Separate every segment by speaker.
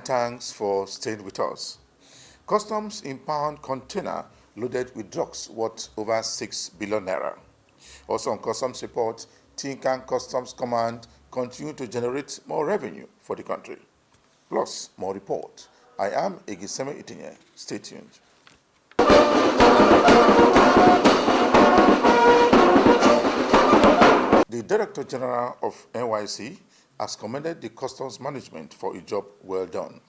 Speaker 1: thanks for staying with us. Customs impound container loaded with drugs worth over 6 billion naira. Also on customs report, Tinkan Customs Command continue to generate more revenue for the country. Plus, more report. I am Egiseme Itinye. Stay tuned. The Director General of NYC has commended the customs management for a job well done.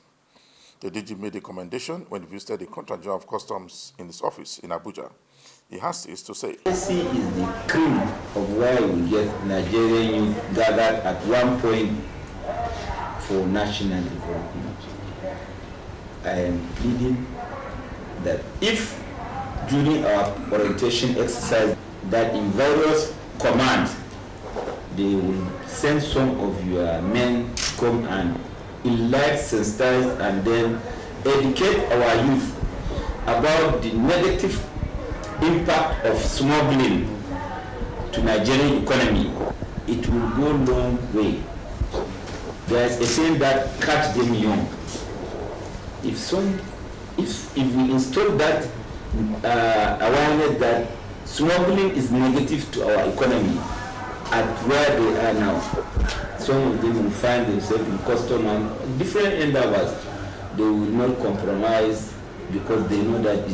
Speaker 1: The DG made a commendation when he visited the Contract General of Customs in his office in Abuja. He has this to say.
Speaker 2: NYC is the cream of where we get Nigerian youth gathered at one point for national development. I am pleading that if during our orientation exercise that in various commands they will send some of your men to come and enlighten, sensitize, and then educate our youth about the negative impact of smuggling to Nigerian economy, it will go a long way. There is a saying that catch them young. If we install that awareness that smuggling is negative to our economy at where they are now, some of them will find themselves in custom and different endeavors. They will not compromise because they know that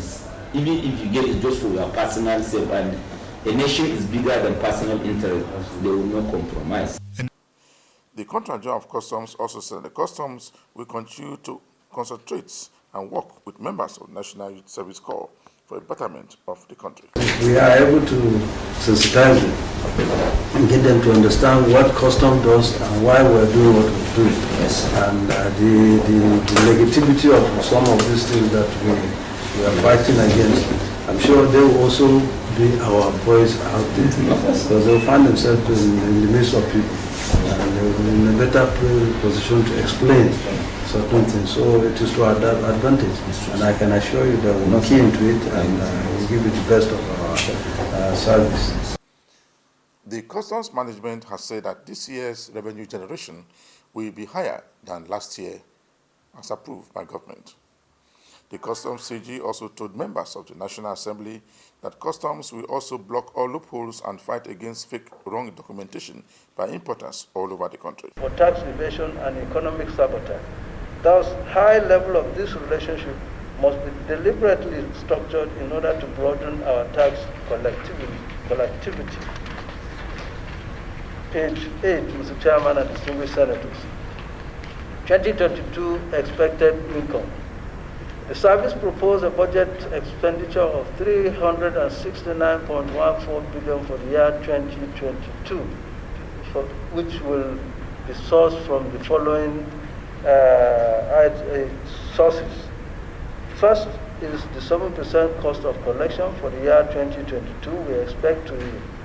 Speaker 2: even if you get it just for your personal self, and a nation is bigger than personal interest, they will not compromise.
Speaker 1: The Contract General of Customs also said the Customs will continue to concentrate and work with members of the National Youth Service Corps for a betterment of the country.
Speaker 3: We are able to sensitize them and get them to understand what custom does and why we're doing what we're doing.
Speaker 2: Yes.
Speaker 3: And the negativity of some of these things that we are fighting against, I'm sure they will also be our voice out there, because they'll find themselves in the midst of people and they will be in a better position to explain certain things. So it is to our advantage, and I can assure you that we'll key into it and we'll give you the best of our service.
Speaker 1: The Customs Management has said that this year's revenue generation will be higher than last year, as approved by government. The Customs CG also told members of the National Assembly that Customs will also block all loopholes and fight against fake wrong documentation by importers all over the country.
Speaker 4: For tax evasion and economic sabotage, thus high level of this relationship must be deliberately structured in order to broaden our tax collectivity. Page 8, Mr. Chairman and distinguished senators. 2022 expected income. The service proposed a budget expenditure of 369.14 billion for the year 2022, which will be sourced from the following sources. First is the 7% cost of collection for the year 2022. We expect to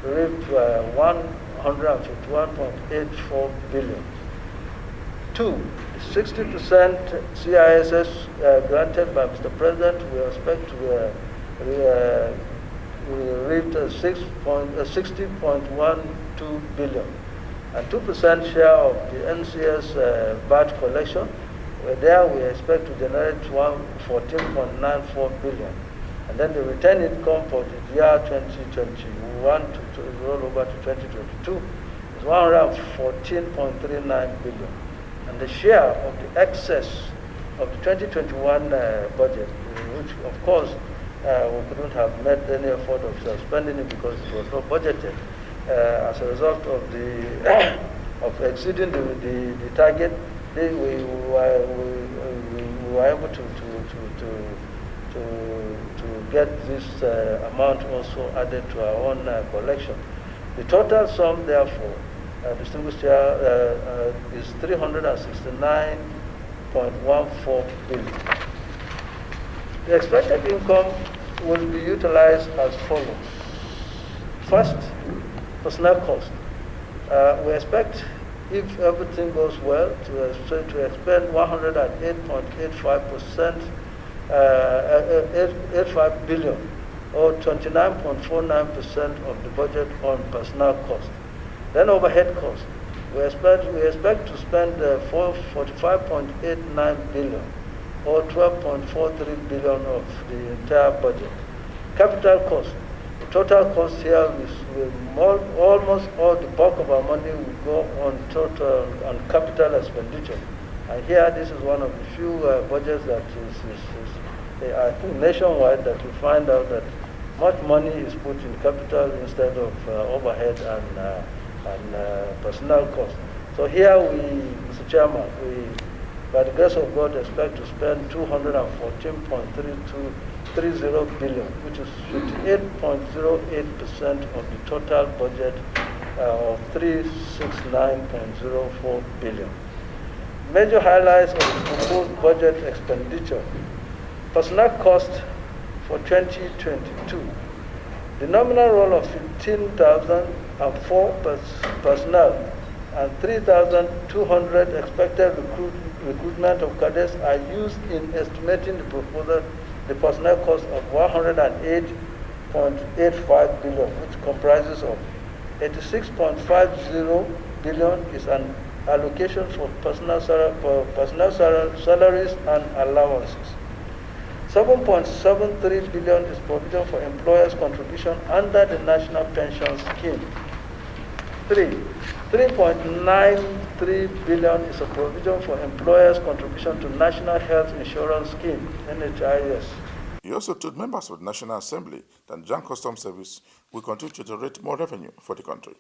Speaker 4: reach 151.84 billion. Two, 60% CISS granted by Mr. President, we expect to reach 60.12 billion. And 2% share of the NCS batch collection, there we expect to generate 14.94 billion. And then the retained income for the year 2021 to roll over to 2022 is 114.39 billion. And the share of the excess of the 2021 budget, which of course we couldn't have made any effort of spending it because it was not budgeted, as a result of of exceeding the target, we were able to get this amount also added to our own collection. The total sum, therefore, distinguished chair, is 369.14 billion. The expected income will be utilized as follows. First, personnel cost. We expect, if everything goes well, to expend 108.85%, 85 billion, or 29.49% of the budget on personnel cost. Then overhead cost. We expect to spend 45.89 billion, or 12.43 billion of the entire budget. Capital cost. The total cost here is almost all the bulk of our money will go on capital expenditure. And here, this is one of the few budgets that is I think nationwide, that you find out that much money is put in capital instead of overhead and personnel costs. So here Mr. Chairman, we, by the grace of God, expect to spend 214.30 billion, which is 58.08% of the total budget of 369.04 billion. Major highlights of the proposed budget expenditure. Personnel cost for 2022. The nominal role of 15,004 personnel and 3,200 expected recruitment of cadets are used in estimating the personnel cost of 108.85 billion, which comprises of 86.50 billion is an allocation for personnel salaries and allowances. 7.73 billion is provision for employers' contribution under the National Pension Scheme. 3.93 billion is a provision for employers' contribution to National Health Insurance Scheme, NHIS.
Speaker 1: He also told members of the National Assembly that the Joint Customs Service will continue to generate more revenue for the country.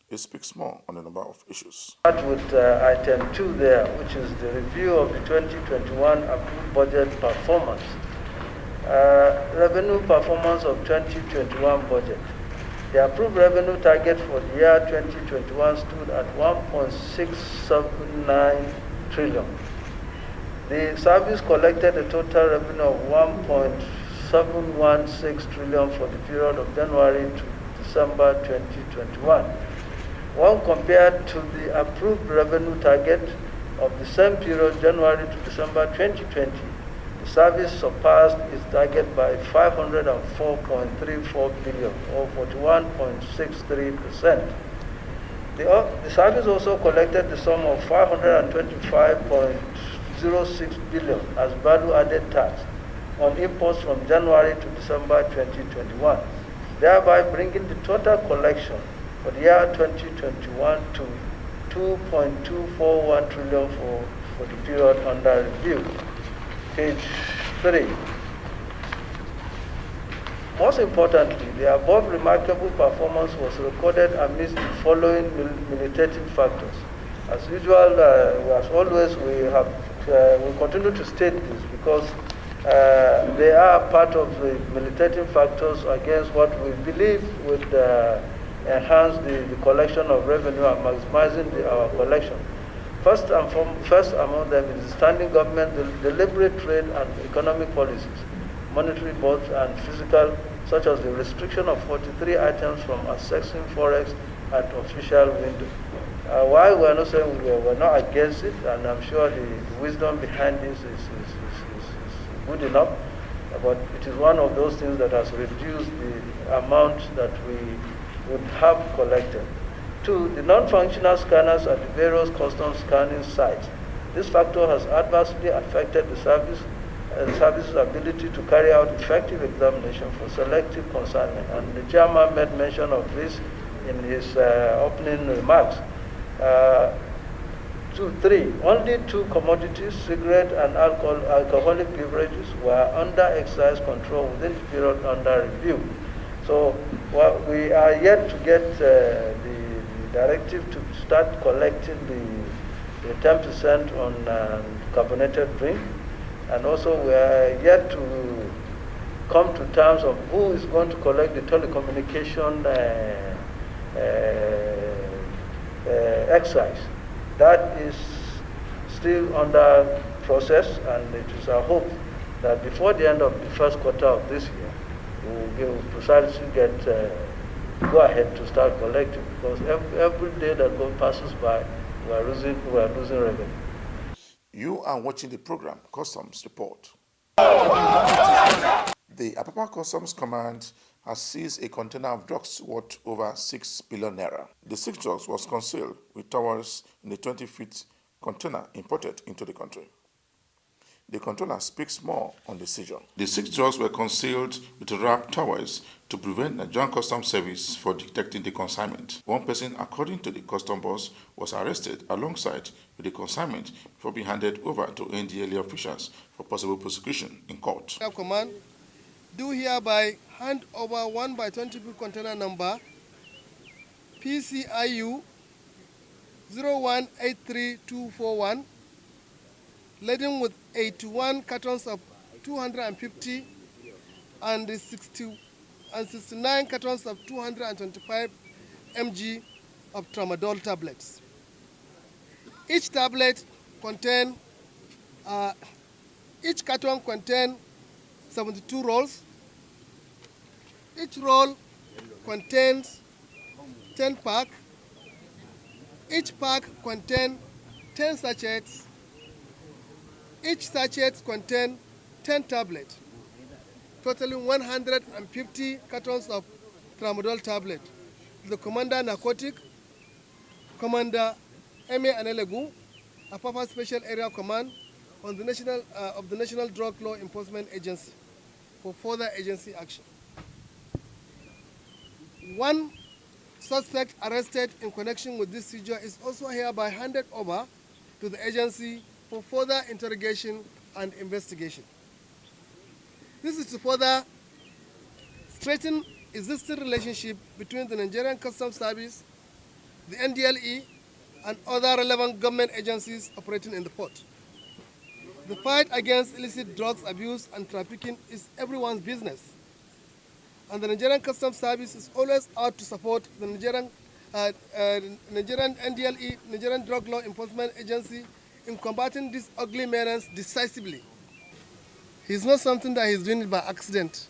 Speaker 1: He speaks more on a number of issues.
Speaker 4: Start with item 2 there, which is the review of the 2021 approved budget performance. Revenue performance of 2021 budget. The approved revenue target for the year 2021 stood at 1.679 trillion. The service collected a total revenue of 1.716 trillion for the period of January to December 2021. When compared to the approved revenue target of the same period, January to December 2020, the service surpassed its target by 504.34 billion, or 41.63%. The service also collected the sum of 525.06 billion as value-added tax on imports from January to December 2021, thereby bringing the total collection for the year 2021 to 2.241 trillion for the period under review. Page 3. Most importantly, the above remarkable performance was recorded amidst the following militating factors. As usual, as always, we continue to state this because they are part of the militating factors against what we believe would enhance the collection of revenue and maximizing our collection. First among them is the standing government, the deliberate trade and economic policies, monetary both and physical, such as the restriction of 43 items from accessing forex at official window. While we are not saying we're not against it, and I'm sure the wisdom behind this is good enough, but it is one of those things that has reduced the amount that we would have collected. 2, the non-functional scanners at the various customs scanning sites. This factor has adversely affected the service's ability to carry out effective examination for selective consignment, and the chairman made mention of this in his opening remarks. 3, only 2 commodities, cigarette and alcoholic beverages, were under excise control within the period under review. So we are yet to get the directive to start collecting the 10% on carbonated drink, and also we are yet to come to terms of who is going to collect the telecommunication excise. That is still under process, and it is our hope that before the end of the first quarter of this year, we will precisely get go ahead to start collecting, because every day that passes by, we are losing revenue.
Speaker 1: You are watching the program Customs Report. The Apapa Customs Command has seized a container of drugs worth over 6 billion naira. The 6 drugs was concealed with towers in a 20-feet container imported into the country. The controller speaks more on the seizure. The 6 drugs were concealed with wrapped towels to prevent Nigerian Customs Service from detecting the consignment. One person, according to the custom boss, was arrested alongside with the consignment before being handed over to NDLA officials for possible prosecution in court.
Speaker 5: Command do hereby hand over 1 by 20 feet container number PCIU 0183241 laden with 81 cartons of 250 and 69 cartons of 225 mg of tramadol tablets. Each tablet contain, each carton contains 72 rolls. Each roll contains 10 packs. Each pack contains 10 sachets. Each sachet contains 10 tablets, totaling 150 cartons of tramadol tablet. The Commander Narcotic, Commander M.A. Anelegu, Apapa Special Area Command on the National Drug Law Enforcement Agency for further agency action. 1 suspect arrested in connection with this seizure is also hereby handed over to the agency for further interrogation and investigation. This is to further strengthen existing relationship between the Nigerian Customs Service, the NDLE, and other relevant government agencies operating in the port. The fight against illicit drugs abuse and trafficking is everyone's business, and the Nigerian Customs Service is always out to support the Nigerian NDLE, Nigerian Drug Law Enforcement Agency, in combating this ugly menace decisively. It's not something that he's doing it by accident.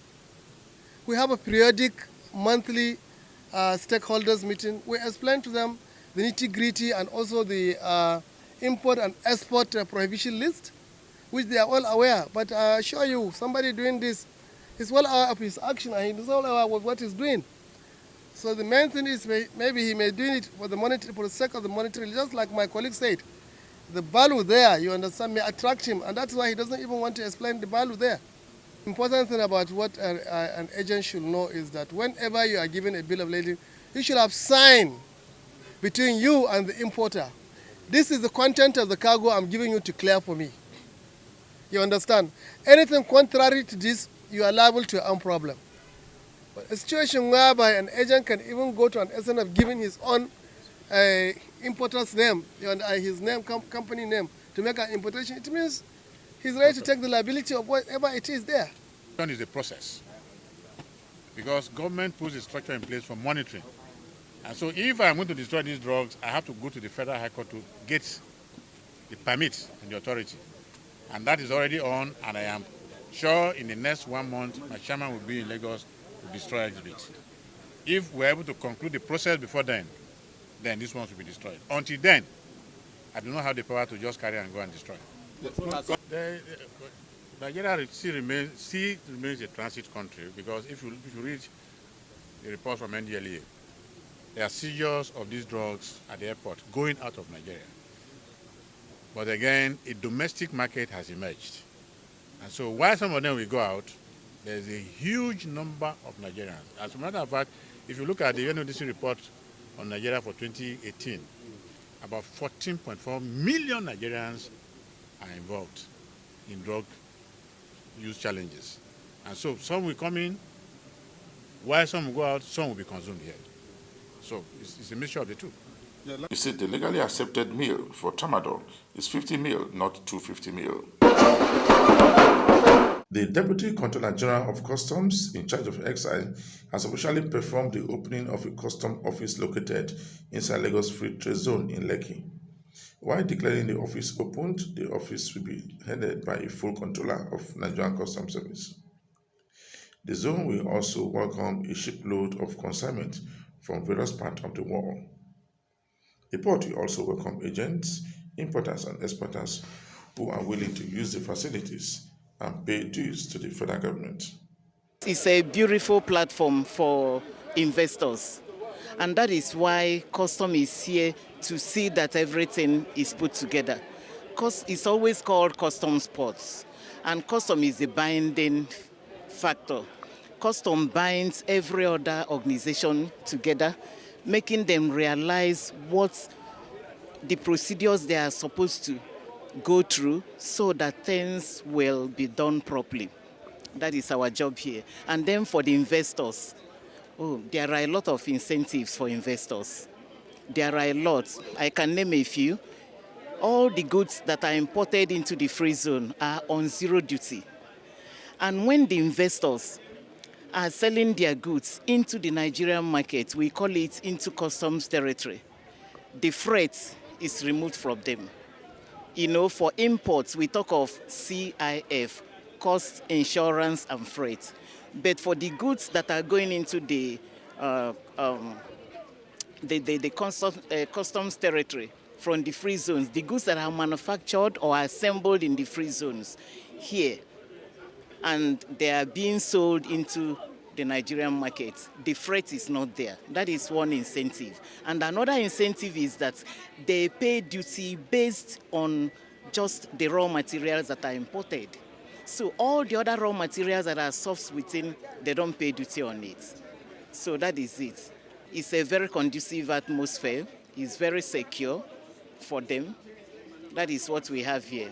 Speaker 5: We have a periodic monthly stakeholders meeting. We explain to them the nitty-gritty and also the import and export prohibition list, which they are all aware. But I assure you, somebody doing this is well aware of his action and he's well aware of what he's doing. So the main thing is maybe he may do it for the sake of the monetary, just like my colleague said. The value there, you understand, may attract him, and that's why he doesn't even want to explain the value there. Important thing about what an agent should know is that whenever you are given a bill of lading, you should have signed between you and the importer. This is the content of the cargo I'm giving you to clear for me. You understand? Anything contrary to this, you are liable to your own problem. But a situation whereby an agent can even go to an extent of giving his own importer's name, his name, company name, to make an importation, it means he's ready to take the liability of whatever it is there.
Speaker 6: One is a process, because government puts a structure in place for monitoring. And so if I'm going to destroy these drugs, I have to go to the Federal High Court to get the permit and the authority. And that is already on, and I am sure in the next 1 month, my chairman will be in Lagos to destroy exhibits. If we're able to conclude the process before then this one will be destroyed. Until then, I do not have the power to just carry and go and destroy. Nigeria still remains a transit country, because if you read the report from NDLEA, there are seizures of these drugs at the airport going out of Nigeria. But again, a domestic market has emerged. And so while some of them will go out, there's a huge number of Nigerians. As a matter of fact, if you look at the NODC report on Nigeria for 2018, about 14.4 million Nigerians are involved in drug use challenges. And so some will come in, while some will go out, some will be consumed here. So it's a mixture of the two.
Speaker 1: You see, the legally accepted meal for tramadol is 50 mil, not 250 mil. The Deputy Controller General of Customs in charge of excise has officially performed the opening of a custom office located inside Lagos Free Trade Zone in Lekki. While declaring the office opened, the office will be headed by a full controller of Nigerian Customs Service. The zone will also welcome a shipload of consignment from various parts of the world. The port will also welcome agents, importers, and exporters who are willing to use the facilities and pay dues to the federal government.
Speaker 7: It's a beautiful platform for investors, and that is why custom is here to see that everything is put together. It's always called custom sports, and custom is the binding factor. Custom binds every other organization together, making them realize what the procedures they are supposed to go through so that things will be done properly. That is our job here. And then for the investors, there are a lot of incentives for investors. There are a lot. I can name a few. All the goods that are imported into the free zone are on zero duty. And when the investors are selling their goods into the Nigerian market, we call it into customs territory, the freight is removed from them. For imports, we talk of CIF, cost, insurance, and freight. But for the goods that are going into the customs territory from the free zones, the goods that are manufactured or assembled in the free zones here, and they are being sold into the Nigerian market, the freight is not there. That is one incentive. And another incentive is that they pay duty based on just the raw materials that are imported. So all the other raw materials that are sourced within, they don't pay duty on it. So that is it. It's a very conducive atmosphere. It's very secure for them. That is what we have here.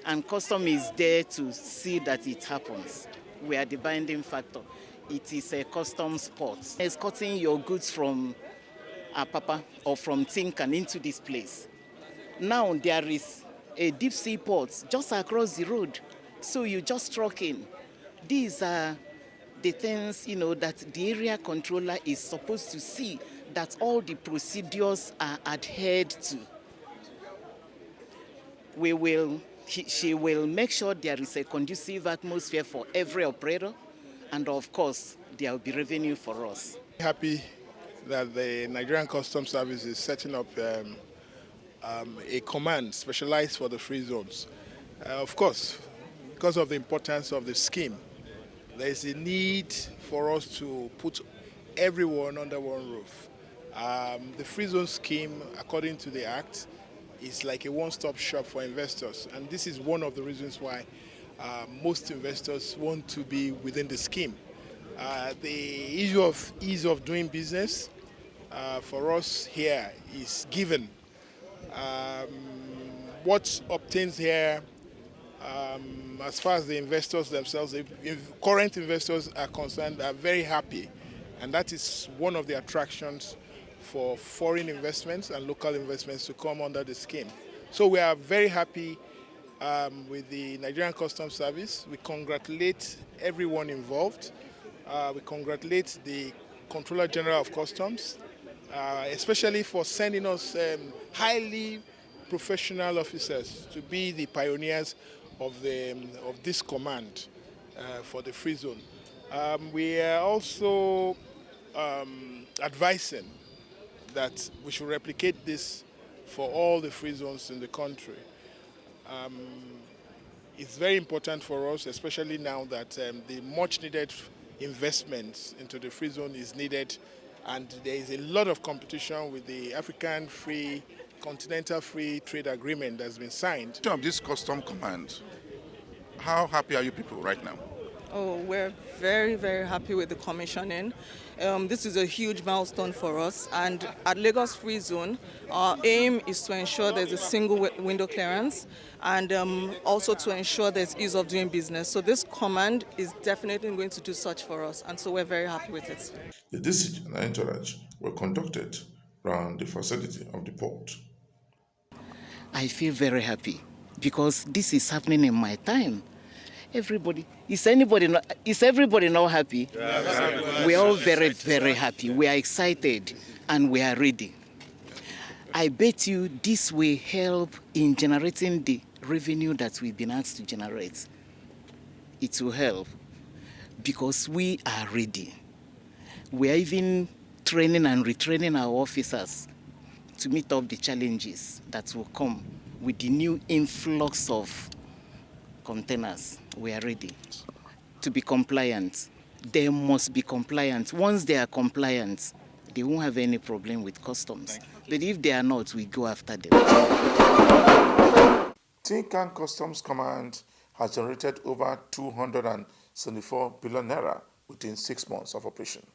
Speaker 7: And custom is there to see that it happens. We are the binding factor. It is a custom sport. Escorting your goods from Apapa or from Tinkan into this place. Now there is a deep sea port just across the road. So you just truck in. These are the things, that the area controller is supposed to see, that all the procedures are adhered to. She will make sure there is a conducive atmosphere for every operator, and of course, there will be revenue for us.
Speaker 8: Happy that the Nigerian Customs Service is setting up a command specialized for the free zones. Of course, because of the importance of the scheme, there is a need for us to put everyone under one roof. The free zone scheme, according to the Act, is like a one-stop shop for investors, and this is one of the reasons why most investors want to be within the scheme. The issue of ease of doing business for us here is given. What obtains here, as far as the investors themselves, if current investors are concerned, are very happy, and that is one of the attractions for foreign investments and local investments to come under the scheme. So we are very happy with the Nigerian Customs Service. We congratulate everyone involved. We congratulate the Controller General of Customs, especially for sending us highly professional officers to be the pioneers of this command for the free zone. We are also advising that we should replicate this for all the free zones in the country. It's very important for us, especially now that the much needed investments into the free zone is needed, and there is a lot of competition with the African Continental Free Trade Agreement that's been signed.
Speaker 1: Of this custom command, how happy are you people right now?
Speaker 9: Oh, we're very, very happy with the commissioning. This is a huge milestone for us, and at Lagos Free Zone, our aim is to ensure there's a single window clearance and also to ensure there's ease of doing business. So this command is definitely going to do such for us, and so we're very happy with it.
Speaker 1: The district and entourage were conducted around the facility of the port.
Speaker 7: I feel very happy because this is happening in my time. Is everybody not happy? Yeah. We are all very, very happy. We are excited and we are ready. I bet you this will help in generating the revenue that we've been asked to generate. It will help because we are ready. We are even training and retraining our officers to meet up the challenges that will come with the new influx of containers. We are ready to be compliant. they must be compliant. Once they are compliant, they won't have any problem with customs. But if they are not, we go after them.
Speaker 1: Tinkan Customs Command has generated over 274 billion naira within 6 months of operation.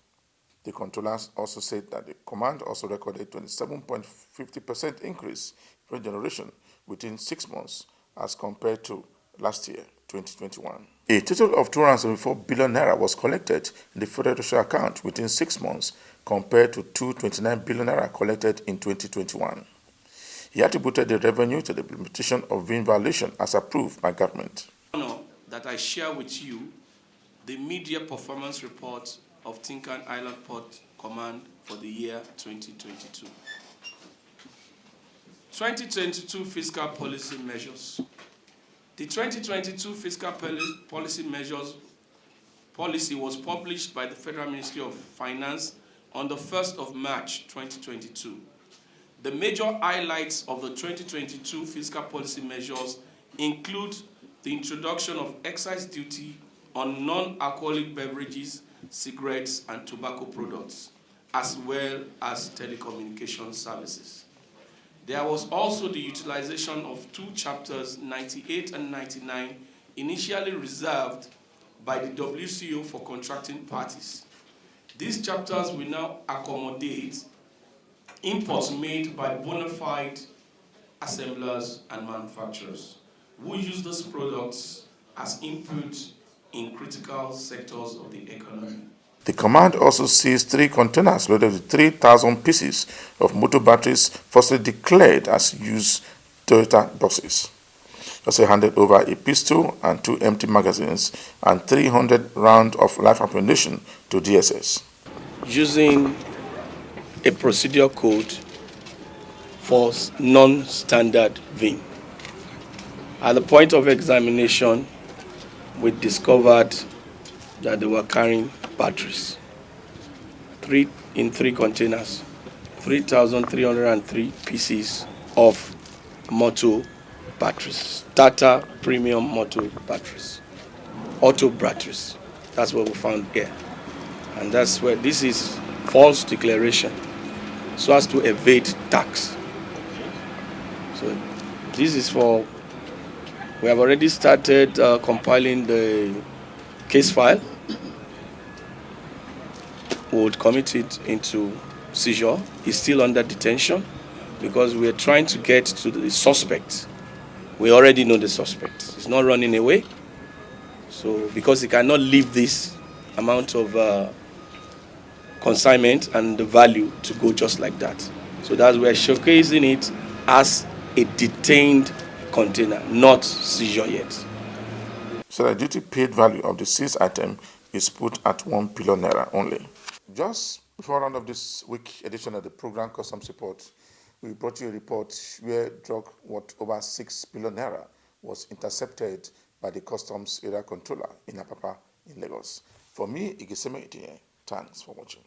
Speaker 1: The controllers also said that the command also recorded 27.50% increase in generation within 6 months as compared to last year, 2021. A total of 274 billion naira was collected in the Federal Treasury account within 6 months compared to 229 billion naira collected in 2021. He attributed the revenue to the implementation of VIN violation as approved by government.
Speaker 10: That I share with you the media performance report of Tinkan Island Port Command for the year 2022. 2022 fiscal policy measures. The 2022 fiscal policy measures policy was published by the Federal Ministry of Finance on the 1st of March 2022. The major highlights of the 2022 fiscal policy measures include the introduction of excise duty on non-alcoholic beverages, cigarettes, and tobacco products, as well as telecommunication services. There was also the utilization of two chapters, 98 and 99, initially reserved by the WCO for contracting parties. These chapters will now accommodate imports made by bona fide assemblers and manufacturers who use these products as input in critical sectors of the economy.
Speaker 1: The command also seized 3 containers loaded with 3,000 pieces of motor batteries falsely declared as used Toyota buses. Also handed over a pistol and 2 empty magazines and 300 rounds of live ammunition to DSS.
Speaker 10: Using a procedure code for non-standard VIN. At the point of examination, we discovered that they were carrying batteries. 3 containers, 3,303 pieces of motor batteries, Tata premium motor batteries, auto batteries. That's what we found here. And that's where this is false declaration so as to evade tax. So this is for, we have already started compiling the case file. We would commit it into seizure. He's still under detention because we are trying to get to the suspect. We already know the suspect. He's not running away. So because he cannot leave this amount of consignment and the value to go just like that. So that's why we're showcasing it as a detained container, not seizure yet.
Speaker 1: So the duty paid value of the seized item is put at 1 billion naira only. Just before round of this week edition of the program Customs Report, we brought you a report where drug worth over 6 billion naira was intercepted by the customs area controller in Apapa in Lagos. For me, Igiseme Itinye, thanks for watching.